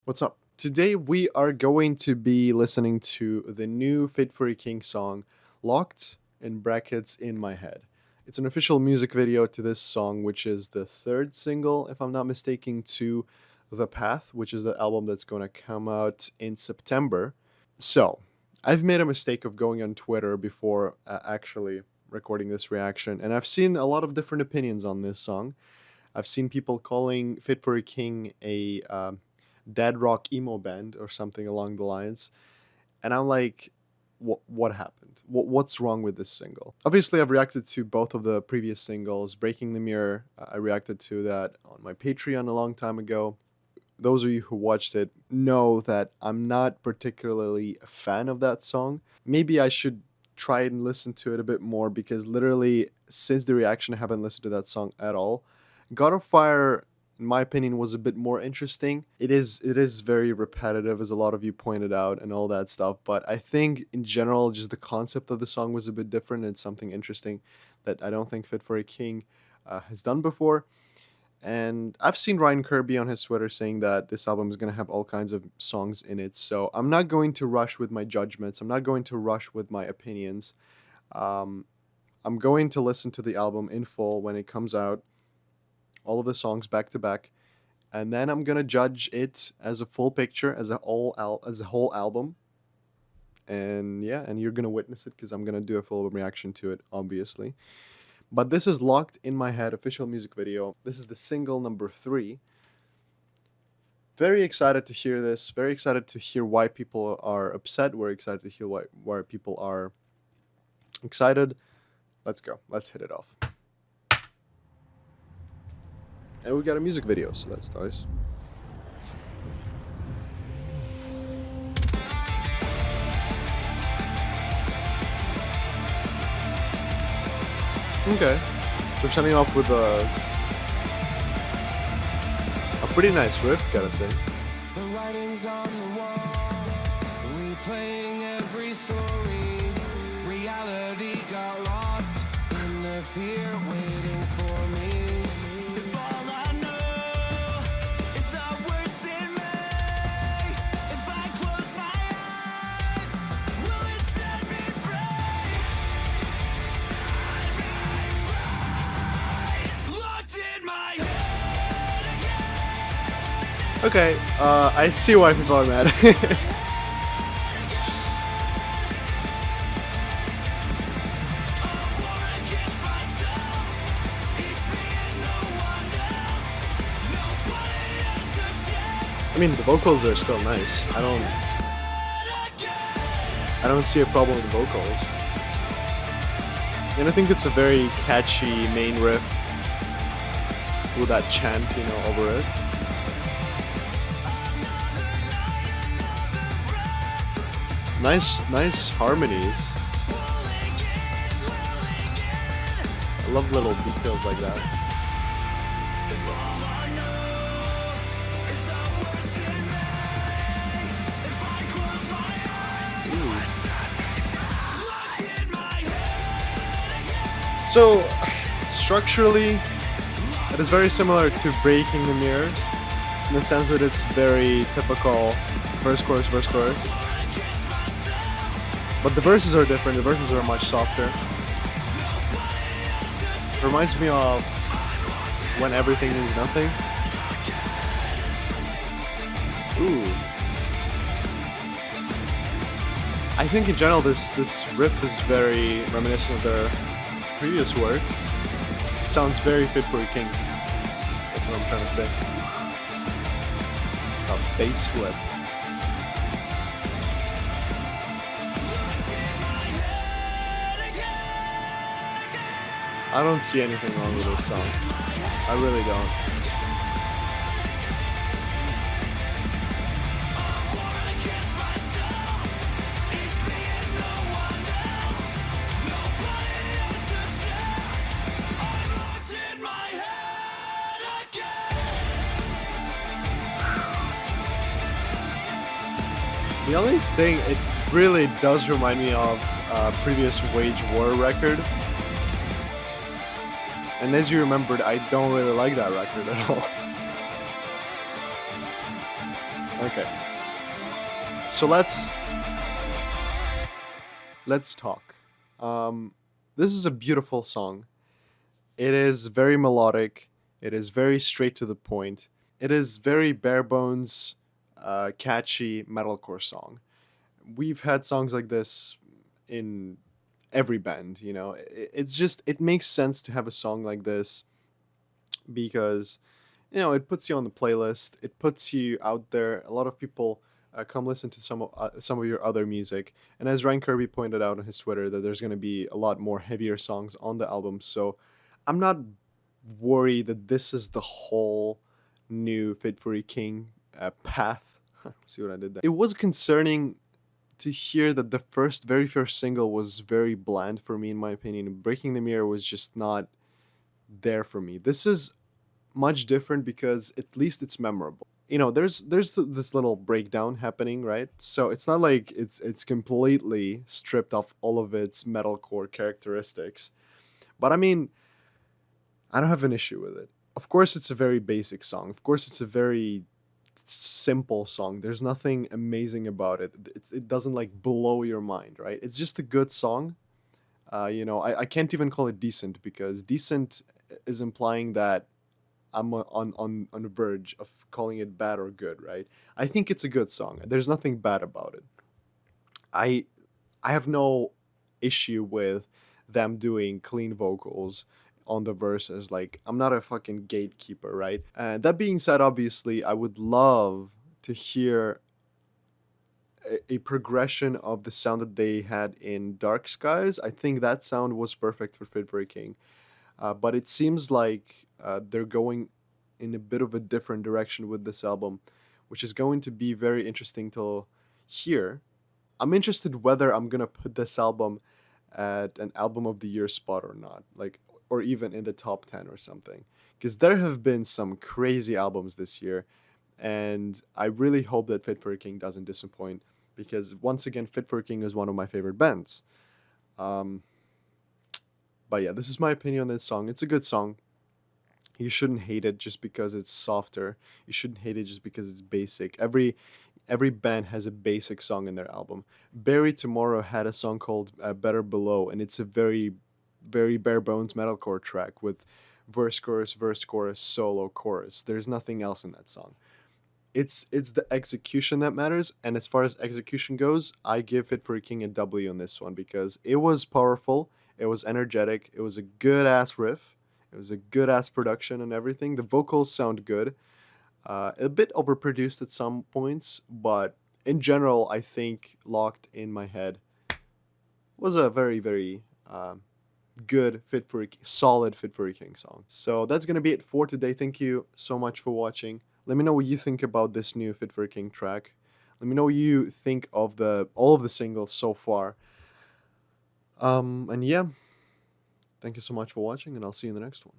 What's up? Today we are going to be listening to the new Fit for a King song, Locked in Brackets in My Head. It's an official music video to this song, which is the third single, if I'm not mistaken, to The Path, which is the album that's going to come out in September. So, I've made a mistake of going on Twitter before actually recording this reaction, and I've seen a lot of different opinions on this song. I've seen people calling Fit for a King a dead rock emo band or something along the lines, and I'm like, what happened? What's wrong with this single? Obviously, I've reacted to both of the previous singles. Breaking the Mirror, I reacted to that on my Patreon a long time ago. Those of you who watched it know that I'm not particularly a fan of that song. Maybe I should try and listen to it a bit more because literally since the reaction I haven't listened to that song at all. God of Fire, in my opinion, was a bit more interesting. It is very repetitive, as a lot of you pointed out, and all that stuff. But I think in general, just the concept of the song was a bit different and something interesting that I don't think Fit for a King has done before. And I've seen Ryan Kirby on his Twitter saying that this album is going to have all kinds of songs in it. So I'm not going to rush with my judgments. I'm not going to rush with my opinions. Um, I'm going to listen to the album in full when it comes out, all of the songs back to back, and then I'm gonna judge it as a full picture, as a whole album. And yeah, and you're gonna witness it because I'm gonna do a full reaction to it, obviously. But this is Locked in My Head official music video. This is the single number 3. Very excited to hear this. Very excited to hear why people are upset. We're excited to hear why people are excited. Let's go. Let's hit it off. And we got a music video, so that's nice. Okay. So we're starting off with a pretty nice riff, gotta say. The writing's on the wall, replaying every story. Reality got lost in the fear waiting for me. If all I know is the worst in me, if I close my eyes, will it set me free? Set me free. Locked in my head again. Okay, I see why people are mad. I mean, the vocals are still nice. I don't see a problem with the vocals. And I think it's a very catchy main riff with that chant, over it. Nice harmonies. I love little details like that. So, structurally, it is very similar to Breaking the Mirror, in the sense that it's very typical verse, chorus, verse, chorus. But the verses are different, the verses are much softer. It reminds me of When Everything Is Nothing. Ooh. I think in general this riff is very reminiscent of their previous work. Sounds very Fit for a King. That's what I'm trying to say. A bass flip. I don't see anything wrong with this song. I really don't. The only thing, it really does remind me of a previous Wage War record. And as you remembered, I don't really like that record at all. Okay, so let's talk. Um, this is a beautiful song. It is very melodic. It is very straight to the point. It is very bare bones, catchy metalcore song. We've had songs like this in every band. It's just it makes sense to have a song like this because it puts you on the playlist. It puts you out there. A lot of people come listen to some of your other music. And as Ryan Kirby pointed out on his Twitter, that there's going to be a lot more heavier songs on the album. So I'm not worried that this is the whole new Fit for a King path. See what I did there? It was concerning to hear that the very first single was very bland for me, in my opinion. Breaking the Mirror was just not there for me. This is much different because at least it's memorable. This little breakdown happening, right? So it's not like it's completely stripped off all of its metalcore characteristics. But I mean, I don't have an issue with it. Of course, it's a very basic song. Of course, it's a very simple song. There's nothing amazing about it. It doesn't like blow your mind, right? It's just a good song. I can't even call it decent because decent is implying that I'm on the verge of calling it bad or good, right? I think it's a good song. There's nothing bad about it. I I have no issue with them doing clean vocals on the verses. Like, I'm not a fucking gatekeeper, right? And that being said, obviously, I would love to hear a progression of the sound that they had in Dark Skies. I think that sound was perfect for Fit for a King. But it seems like they're going in a bit of a different direction with this album, which is going to be very interesting to hear. I'm interested whether I'm gonna put this album at an album of the year spot or not, like, or even in the top 10 or something. Because there have been some crazy albums this year, and I really hope that Fit for a King doesn't disappoint. Because once again, Fit for a King is one of my favorite bands. Um, but yeah, this is my opinion on this song. It's a good song. You shouldn't hate it just because it's softer. You shouldn't hate it just because it's basic. Every band has a basic song in their album. Barry Tomorrow had a song called Better Below, and it's a very, very bare bones metalcore track with verse, chorus, solo, chorus. There's nothing else in that song. It's the execution that matters, and as far as execution goes, I give Fit for a King a W on this one because it was powerful, it was energetic, it was a good ass riff, it was a good ass production and everything. The vocals sound good, a bit overproduced at some points, but in general, I think Locked in My Head was a very, very good solid Fit for a King song. So that's gonna be it for today. Thank you so much for watching. Let me know what you think about this new Fit for a King track. Let me know what you think of all of the singles so far. And yeah, thank you so much for watching, and I'll see you in the next one.